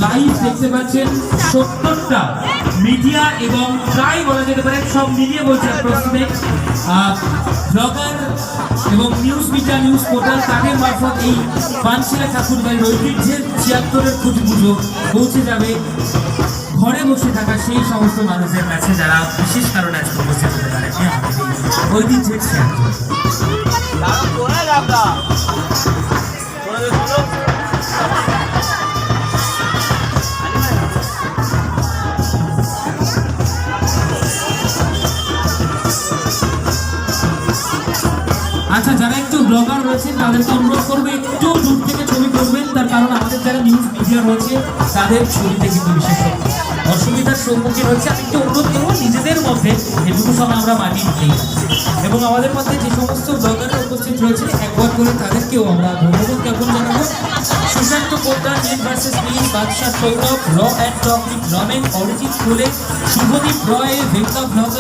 Live দেখতে পাচ্ছেন 70টা media এবং প্রায় বলা যেতে পারে সব মিলিয়ে বলছে অ্যাপ্রক্সিমেট ব্লগার এবং নিউজ মিডিয়া নিউজ পোর্টাল তাদের মারফত এই পানশিলা ঠাকুরবাড়ির ঐতিহ্যের 76-এর খুঁটি পুজো পৌঁছে যাবে ঘরে বসে থাকা সেই সমস্ত মানুষের কাছে যারা বিশেষ কারণে আজকে উপস্থিত হতে পারে ঐতিহ্যের শেয়ার আচ্ছা, যারা একটু ব্লগার রয়েছেন তাদেরকে অনুরোধ করবো একটু দূর থেকে ছবি করবেন, তার কারণ আমাদের যারা নিউজ মিডিয়া রয়েছে তাদের ছবিতে কিন্তু বিশেষ অসুবিধার সম্মুখীন হচ্ছে। আমি একটু অনুরোধ করবো নিজেদের মধ্যে এটুকু সময় আমরা মানিয়ে নিতেই এবং আমাদের মধ্যে যে সমস্ত ব্লগাররা উপস্থিত রয়েছে একবার করে তাদেরকেও আমরা ধন্যবাদ জ্ঞাপন জানাবো। সুশান্ত পোদ্দার, নীল ভার্সেস নীল, বাদশাহ সৌরভ, র and talk with Ramen, Arijit ফুলে, শুভদীপ রয়, ভেঙ্কা ব্লগার।